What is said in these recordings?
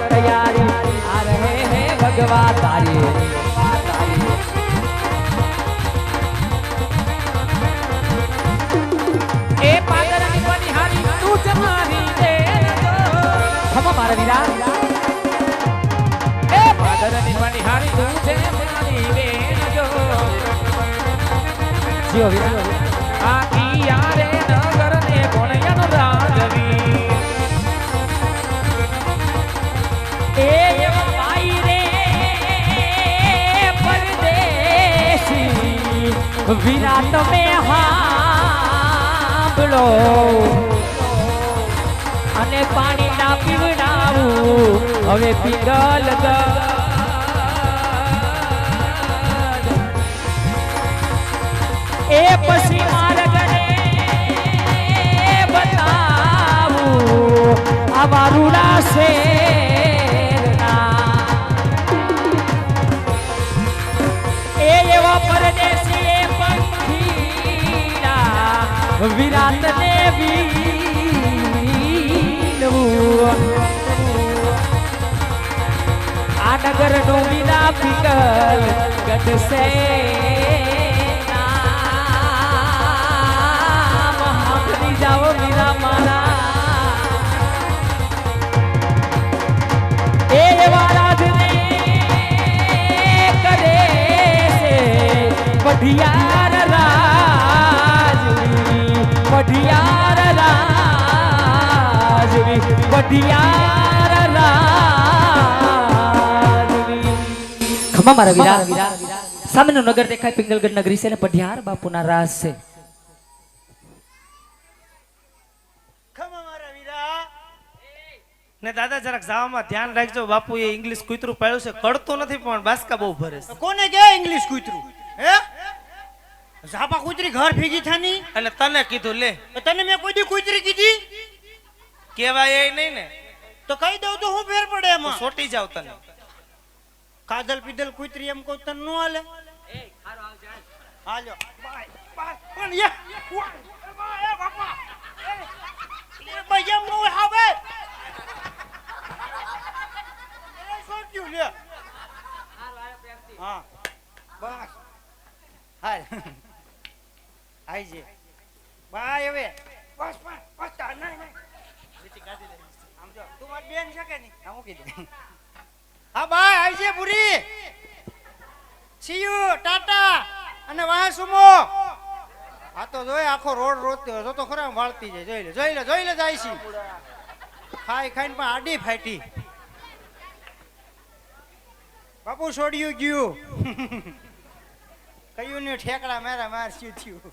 तैयारी आ रहे हैं भगवा तारी ए पागरानी बनिहारी तू जमानी दे हम हमारा वीरा ए पागरानी बनिहारी तू जमानी दे जो जियो वीरा आकी यारे नगर ने कोणयन राजवी ए भाई रे परदेसी विराट में हांभळो અને પાણી ના પીવડાવું હવે પીગલ એ પછી માર્ગને બતાવું આ વારુડા શેરના એ એવા પરદેશી એ પંખીડા વિરાટને આ નગર નો વિના પીગલ ગઢશે जाओ मीरा मारा ए वाराज ने करे से पढ़ियार राजवी पढ़ियार राजवी पढ़ियार राजवी खमा मारा वीरा सामने नगर देखाय पिंगलगढ़ नगरी से ने पढ़ियार बापूना राज से ને દાદા જરાક જાવામાં ધ્યાન રાખજો બાપુ એ ઇંગ્લિશ કૂતરું પાડ્યું છે કડતું નથી પણ બાસકા બહુ ભરે છે કોને કે ઇંગ્લિશ કૂતરું હે ઝાપા કૂતરી ઘર ભેગી થાની એટલે તને કીધું લે તને મેં કોઈ દી કૂતરી કીધી કેવાય એ નહીં ને તો કહી દઉં તો હું ફેર પડે એમાં સોટી જાવ તને કાદલ પીદલ કૂતરી એમ કહું તને નો હાલે એ ખારો આવજે હાલો બાય બાય પણ એ બાપા એ ભૈયા મો આવે हाँ बस हाल आई जे बाय હવે બસ બસ નહીં બેટી ગાડી લે આમ જો તું મારી બેન છે કે નહીં આમ કીધું હા બાય આવી જે પૂરી સી યુ ટાટા અને વાહ સુમો આ તો જોય આખો રોડ રોડતો જો તો ખરા વાળતી જાય જોઈ લે જાય છે ખાઈ ખાઈને પણ આડી ફાટી બાપુ છોડ્યું ગયું કયું ને ઠેકડા મારા માર શું થયું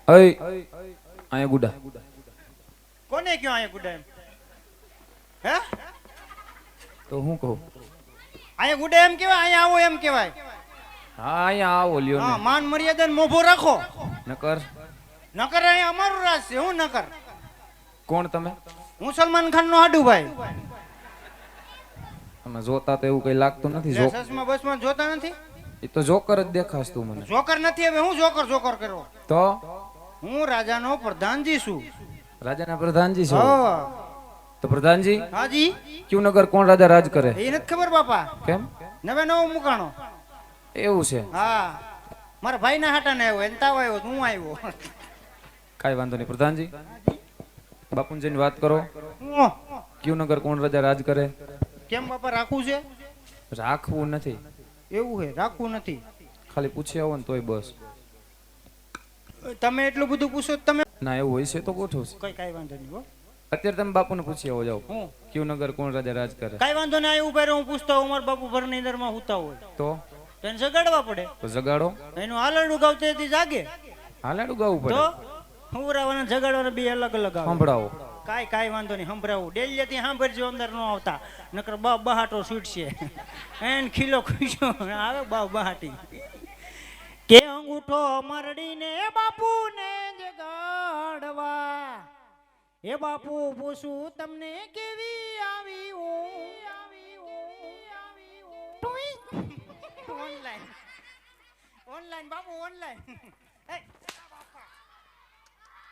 અય આયા ગુડા કોને ક્યો આયા ગુડા એમ હે તો હું કહું આયા ગુડા એમ કેવાય આયા આવો એમ કેવાય હા આયા આવો લ્યો હા ને માન મર્યાદાને મોભો રાખો નકર અહીંયા અમારું રાજ છે હું નકર કોણ તમે હું સલમાન ખાન નો હાડુ ભાઈ તમે જોતા તો એવું કઈ લાગતું નથી જો સસમાં બસમાં જોતા નથી એ તો જોકર જ દેખાસ તું મને જોકર નથી હવે હું જોકર કરો તો હું રાજાનો પ્રધાનજી છું રાજાના પ્રધાનજી છો હા તો પ્રધાનજી હાજી ક્યુ નગર કોણ રાજા રાજ કરે એ નથી ખબર બાપા કેમ નવે નવો મુકાણો એવું છે હા મારા ભાઈ ના હાટા ને આવ્યો એને તાવ આવ્યો હું આવ્યો કાઈ વાંધો નહીં પ્રધાનજી બાપુજીની વાત કરો ક્યુ નગર કોણ રાજા રાજ કરે કેમ બાપા રાખવું છે રાખવું નથી એવું છે રાખવું નથી ખાલી પૂછી આવો ને તોય બસ તમે એટલું બધું પૂછો તમે ના એવું હોય છે તો ગોઠવશે કઈ વાંધો નહીં હો અત્યારે તમે બાપુને પૂછી આવો જાઓ હું ક્યુ નગર કોણ રાજા રાજ કરે કઈ વાંધો નહીં અહીં ઉભા હું પૂછતો હોઉં મારા બાપુ ભરની અંદર માં હુતા હોય તો એને જગાડવા પડે તો જગાડો એનું હાલરડું ગાવતી જાગે હાલાડું ગાવું પડે તો હુંરાવાના જગાડવાના બે અલગ અલગ આવે સંભળાવો કાઈ વાંધો નહીં સંભળાવું ડેલીથી સાંભળજો અંદર ન આવતા નકર બાપ બહાટો છૂટશે એન ખીલો ખુશો આવે બાપ બહાટી કે અંગૂઠો મરડીને બાપુને જગાડવા એ બાપુ પૂછું તમને કેવી આવી ઓનલાઈન બાપુ ઓનલાઈન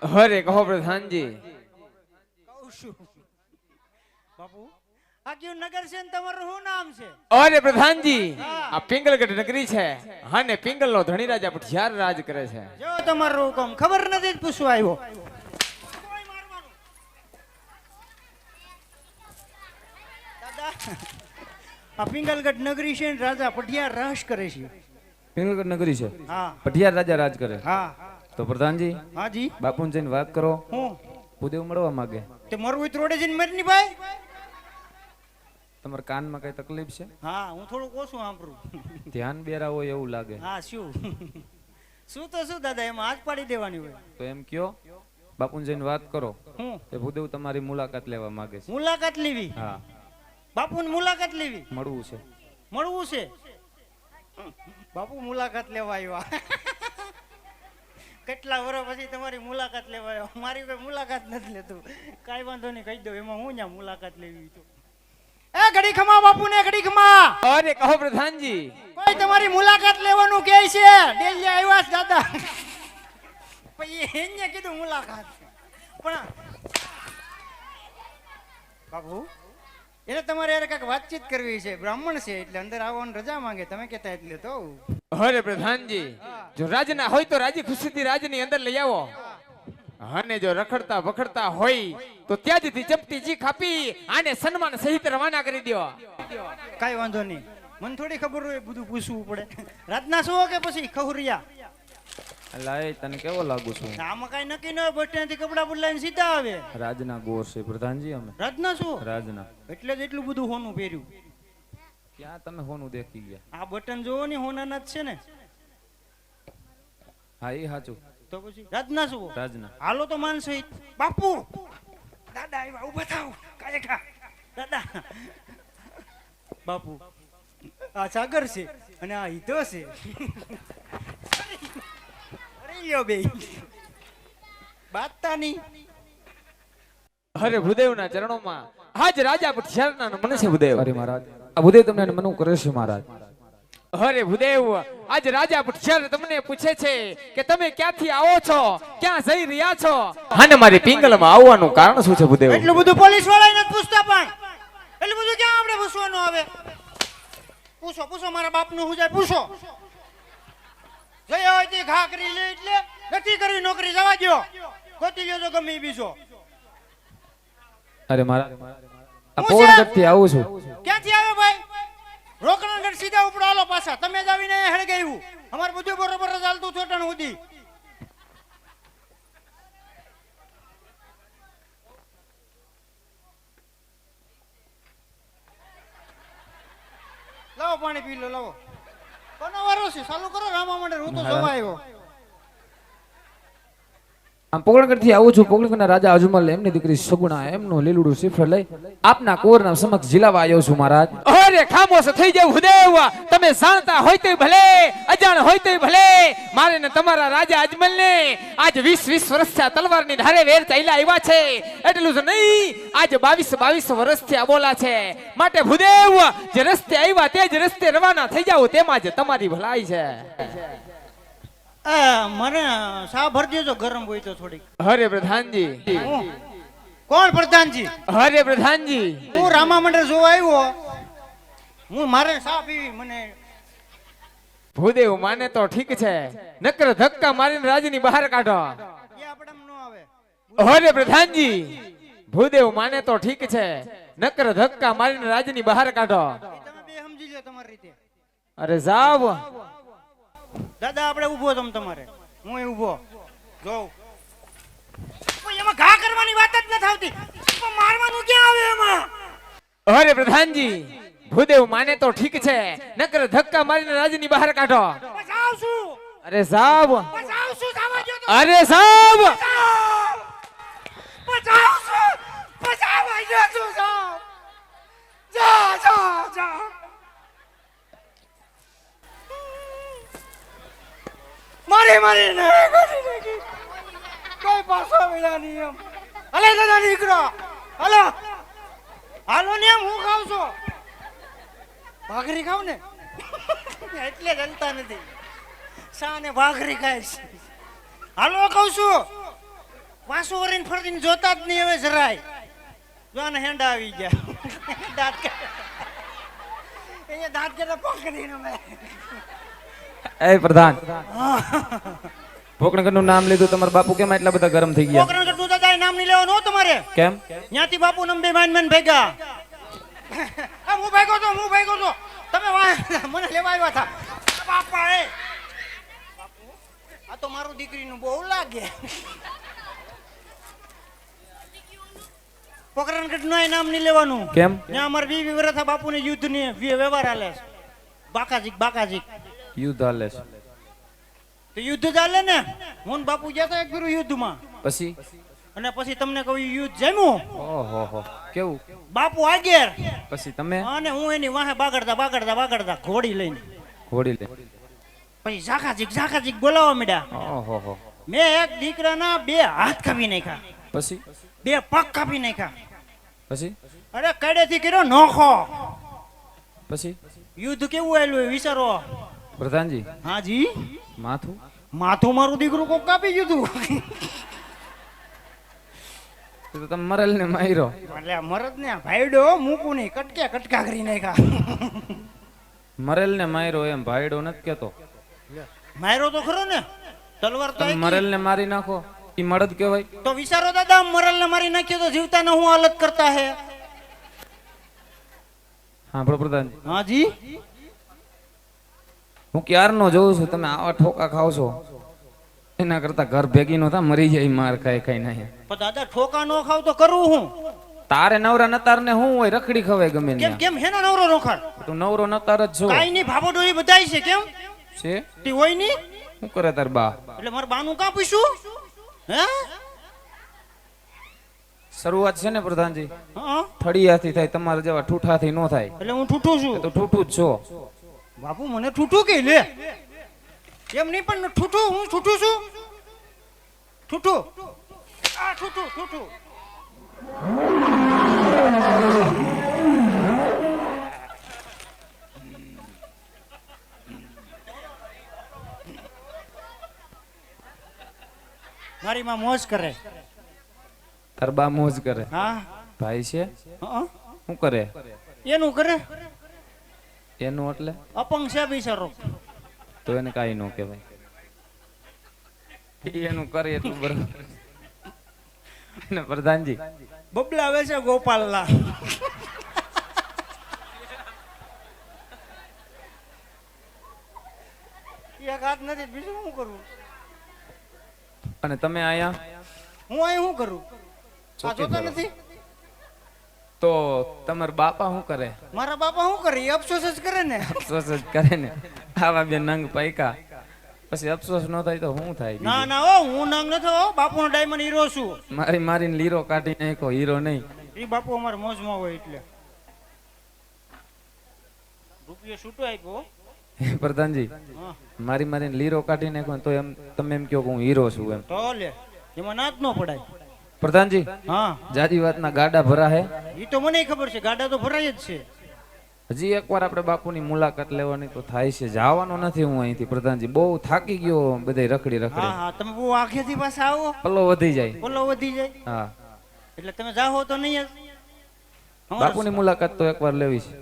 અરે કહો પ્રધાનજી બાપુ આ કયું નગર છે ને તમારું શું નામ છે? અરે પ્રધાનજી આ પિંગલગઢ નગરી છે અને પિંગલ નો ધણી રાજા પઠિયાર રાજ કરે છે. જો તમારું હુકમ ખબર નથી જ પૂછવા આવ્યો. કોઈ મારવાનું. દાદા આ પિંગલગઢ નગરી છે ને રાજા પઠિયાર રાજ કરે છે. પિંગલગઢ નગરી છે, હા પઠિયાર રાજા રાજ કરે. હા તો પ્રધાનજી હાજી. બાપુને જઈને વાત કરો, હું ભૂદેવ મળવા માંગે. તે મરવું રોડે જઈને મરની ભાઈ. તમારા કાનમાં કઈ તકલીફ છે? હા હું થોડુંક ઓછું સાંભળું. ધ્યાન બેરા હોય એવું લાગે. હા શું શું તો શું દાદા એમાં હાથ પાડી દેવાની હોય. તો એમ કયો બાપુને જઈને વાત કરો હું કે ભૂદેવ તમારી મુલાકાત લેવા માંગે છે. મુલાકાત લેવી? હા, બાપુની મુલાકાત લેવી? મળવું છે. મળવું છે? બાપુ મુલાકાત લેવા આવ્યા. કેટલા વર્ષ પછી તમારી મુલાકાત લેવા આવ્યો. મારી કોઈ મુલાકાત નથી લેતું. કાંઈ વાંધો નહીં, કહી દો એમાં હું ત્યાં મુલાકાત લેવી તો. એ ઘડી ખમા બાપુ ને ઘડી ખમા. અરે કહો પ્રધાનજી. કોઈ તમારી મુલાકાત લેવાનું કહે છે. ડેલી આવ્યા છે દાદા. પછી એને કીધું મુલાકાત. પણ બાપુ એને તમારે યાર કાંઈક વાતચીત કરવી છે. બ્રાહ્મણ છે એટલે અંદર આવવાની રજા માંગે. તમે કહેતા એટલે તો. અરે પ્રધાનજી જો રાજના હોય તો રાજી ખુશીથી રાજની અંદર લઈ આવો, અને જો રખડતા વખડતા હોય તો ત્યાંથી ચપટી ચીખ આપી આને સન્માન સહિત રવાના કરી દો. કાંઈ વાંધો નહીં. મને થોડી ખબર હોય બધું પૂછવું પડે. રાતના શું કે પછી ખહુરિયા? લાય તને કેવો લાગુ છું? આમાં કાંઈ નક્કી ન હોય. બસ સ્ટેન્ડથી કપડાં બદલાઈને સીધા આવે. રાજના ગોર છે પ્રધાનજી અમે. રાતના શું? રાજના. એટલે જ એટલું બધું હોનું પહેર્યું. ક્યાં તમે હોનું દેખી ગયા? આ બટન જોવો ને હોનાના જ છે ને. હા એ સાચું. તો પછી રાતના શું? રાજના. હાલો તો માનસો બાપુ. દાદા આવ્યા, ઉભા થાવ. કાલે ખા દાદા. બાપુ આ સાગર છે અને આ હિતો છે. અરે યો બે બાતતા નહીં. અરે ભૂદેવના ચરણોમાં આજ રાજા પઠિયારના મને છે ભૂદેવ. અરે મહારાજ આ ભૂદેવ તમને મનું કરે છે મહારાજ. અરે ભૂદેવ આજ રાજા પઠિયાર તમને પૂછે છે કે તમે ક્યાંથી આવો છો, ક્યાં જઈ રહ્યા છો, અને મારી પિંગલમાં આવવાનું કારણ શું છે ભૂદેવ? એટલું બધું પોલીસ વાળા નથી પૂછતા. પણ એટલું બધું ક્યાં આપણે પૂછવાનું આવે? પૂછો પૂછો મારા બાપનું શું જાય પૂછો. જઈ હોય તે ઘા કરી લે એટલે નથી કરવી નોકરી, જવા દો. ગોતી લ્યો તો ગમે ઈ બીજો. અરે મહારાજ આ પોરગઢથી આવું છું. ક્યાંથી આવે ભાઈ? રોકણગઢ સીધા ઉપર હાલો પાછા. તમે જ આવીને હળગાવ્યું. અમાર બધું બરોબર જ હાલતું છોટણ સુધી. લાવો પાણી પી લો. લાવો. કોનો વારો છે? ચાલુ કરો રામા મંડળ. હું તો જોવા આવ્યો. આમ પોગળગઢથી આવું છું. પોગળગઢના રાજા અજમલ એમની દીકરી સગુણા એમનું લીલુડું શ્રીફળ લઈ આપના કોરના સમક્ષ ઝીલાવા આવ્યો છું મહારાજ. અરે ખામોશ થઈ જાવ ભૂદેવ. તમે જાણતા હોય તોય ભલે, અજાણ હોય તોય ભલે, મારે ને તમારા રાજા અજમલને આજ 20 વર્ષથી આ તલવારની ધારે વેર ચાલ્યા આવ્યા છે. એટલું જ નહીં, આજ 22 વર્ષથી આ બોલા છે. માટે ભૂદેવ જે રસ્તે આવ્યા તે જ રસ્તે રવાના થઈ જાવ, તેમાં જ તમારી ભલાઈ છે. મને સા ભર દેજો ગરમ હોય તો થોડીક. અરે પ્રધાનજી. કોણ પ્રધાનજી? અરે પ્રધાનજી હું રામા મંડળ જોવા આવ્યો. હું મારે સા પીવી. મને ભૂદેવ માને તો ઠીક છે, નકર ધક્કા મારીને રાજની બહાર કાઢો. એ આપણામાં ન આવે. અરે પ્રધાનજી ભૂદેવ માને તો ઠીક છે, નકર ધક્કા મારીને રાજની બહાર કાઢો. તમે બે સમજી લો તમારી રીતે. અરે જાવ દાદા આપણે ઊભો તમ તમારે. હું ઊભો જોઉં. એમાં ઘા કરવાની વાત જ નથી આવતી. મારવાનું ક્યાં આવે એમાં? અરે પ્રધાનજી ભૂદેવ માને તો ઠીક છે, નકર ધક્કા મારીને રાજની બહાર કાઢો. બચાવશું. અરે જાવ. બચાવશું. થવા દો તો. અરે જાવ. બચાવશું. બચાવવા દો તો. જા જા જા. મારી ને કોઈ પાછો મળ્યા નહીં એમ. હલે દાદા દીકરો હલો હાલો ને એમ. હું ખાવ છું ભાખરી ખાવ ને એટલે જલતા નથી. શા ને ભાખરી ખાય છે. હાલો કહું છું. પાછું વરીને ફરીને જોતા જ નહીં હવે જરાય. જો આને હેંડા આવી ગયા. દાંત કાઢે. અહીંયા દાંત કાઢે પકડીને મેં. એ પ્રધાન પોકરણગઢ નું નામ લીધું તમારા બાપુ કેમ એટલા બધા ગરમ થઈ ગયા? પોકરણગઢ નું દાદા નામ નહીં લેવાનું હો તમારે. કેમ? ત્યાંથી બાપુ નમ બે માન ભેગા. આ હું ભેગો તો તમે મને લેવા આવ્યા હતા. બાપા એ બાપુ આ તો મારું દીકરીનું બહુ લાગે. પોકરણગઢ નું નામ નહીં લેવાનું. કેમ? ત્યાં અમારે 20 વર્ષ બાપુ ને યુદ્ધ ની વ્યવહાર હાલે છે. બાકાજી યુદ્ધ હાલે છે. તો યુદ્ધ ચાલે ને. હું ને બાપુ ગયા હતા એક ફેરું યુદ્ધમાં. પછી અને પછી તમને કહું યુદ્ધ જમ્યું. ઓહો કેવું? બાપુ આગેર પછી તમે અને હું એની વાહે બાગડતા ઘોડી લઈને ઘોડી લે. પછી ઝાકાજીક બોલાવવા માંડ્યા. ઓહો મેં એક દીકરાના 2 હાથ કાપી નાખ્યા, પછી 2 પગ કાપી નાખ્યા. પછી અરે કડેથી કર્યો નોખો. પછી યુદ્ધ કેવું આવેલું વિચારો. પ્રધાનજી હાજી માથું મારું દીકરું કોક કાપી ગયું. તો તમે મરેલ ને માર્યો. એટલે મરદ ને ભાઈડો મૂકું નહીં, કટકા કરી નાખ્યા. મરેલ ને માર્યો એમ ભાઈડો નથી કેતો. માર્યો તો ખરો ને, તલવાર તો તમે મરેલ ને મારી નાખો ઈ મળદ કહેવાય? તો વિચારો દાદા, મરલ ને મારી નાખ્યો તો જીવતા ને હું હાલત કરતા હે. હા પ્રધાન હાજી હું ક્યારનો જોઉં છું તમે આવા ઠોકા ખાવ છો. એના કરતા ઘર ભેગી નો થા, મરી જાય માર ખાઈ ના. પણ દાદા ઠોકા નો ખાવ તો કરું હું. તારે નવરા નતાર ને હું હોય રખડી ખવાય ગમે ને. કેમ હેનો નવરો નોખર? તું નવરો નતાર જ છો. કાઈ ની ભાબોડો ઈ બધાય છે. કેમ છે તી હોય ની? શું કરે તાર બા? એટલે માર બાનું કા પૂછ્યું? હે શરૂઆત છે ને પ્રધાનજી હા, થળિયાથી થાય, તમારે જેવા ઠૂઠાથી નો થાય. એટલે હું ઠૂઠું છું. તો ઠૂઠું જ છો. બાપુ મને ઠૂઠું કે લે. એમ નહીં પણ ઠૂઠું, હું ઠૂઠું છું. ઠૂઠું આ ઠૂઠું મારી માં મોજ કરે. તાર બા મોજ કરે. હા ભાઈ છે હા, શું કરે? એનું કરે. એનું એટલે અપંગ છે બિચારો. તો એને કાઈ નો કહેવાય. એનું કરે એટલું બરાબર. ને પ્રધાનજી બબલા આવે છે ગોપાલના. એક હાથ નથી, બીજું શું કરું? અને તમે આયા હું અહીં શું કરું? આ જોતા નથી? તો તમારા બાપા શું કરે? મારા બાપા શું કરે? એ અફસોસ જ કરે ને. અફસોસ જ કરે ને. આવા બે નંગ પાયકા પછી અફસોસ ન થાય તો શું થાય? ના ના ઓ, હું નંગ નથી હો, બાપુનો ડાયમંડ હીરો છું. મારીને લીરો કાઢી નાખો, હીરો નહીં. એ બાપુ અમારે મોજમાં હોય એટલે રૂપિયો છૂટો આપ્યો. પ્રધાનજી હા મારીને લીરો કાઢી નાખો તો એમ તમે એમ કહો કે હું હીરો છું એમ. તો લે, એમાં ના જ ન પડાય. પ્રધાનજી હા જાજી વાતના ગાડા ભરા હે. એ તો મને ખબર છે, ગાડા તો ભરાય જ છે. હજી એકવાર આપણે બાપુની મુલાકાત લેવાની તો થાય છે. જવાનો નથી હું અહીંથી પ્રધાનજી, બહુ થાકી ગયો બધે રખડી હા રખડી. હા, તમે બહુ આખેથી પાછા આવો, પલ્લો વધી જાય. ઓલો વધી જાય. હા એટલે તમે જાઓ તો નહીં જ. બાપુની મુલાકાત તો એકવાર લેવી છે.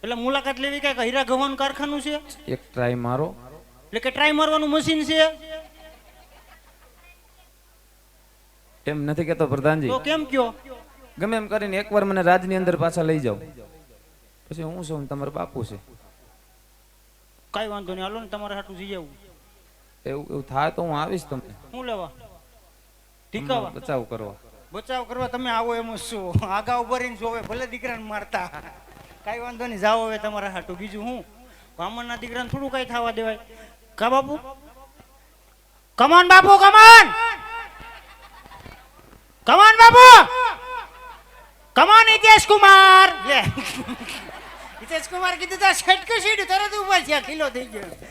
એટલે મુલાકાત લેવી કઈ હીરા ગવાનું કારખાનું છે? એક ટ્રાય મારો. એટલે કે ટ્રાય મારવાનું મશીન છે? એમ નથી કેતો પ્રધાનજી, તો કેમ કયો? ગમે એમ કરીને એકવાર મને રાજની અંદર પાછા લઈ જાઓ, પછી હું છું તમારા બાપુ છે. કઈ વાંધો નહીં, હાલો ને તમારે હાટું જઈ આવું. એવું થાય તો હું આવીશ તમને શું લેવા? ઠીકાવા બચાવ કરવા. બચાવ કરવા તમે આવો એમ જ છો. આગા ઉભા રહીને જોવે, ભલે દીકરાને મારતા. કઈ વાંધો નહીં, જાઓ હવે તમારા હાટું. બીજું હું, બ્રાહ્મણના દીકરાને થોડું કઈ થવા દેવાય કા બાપુ? કમાન બાપુ, કમાન કમાન બાપુ, કમાન હિતેશ કુમાર. લે હિતેશ કુમાર કીધું તો છટકે સીડ્યું, તરત ઉભા થયા, ખીલો થઈ ગયો.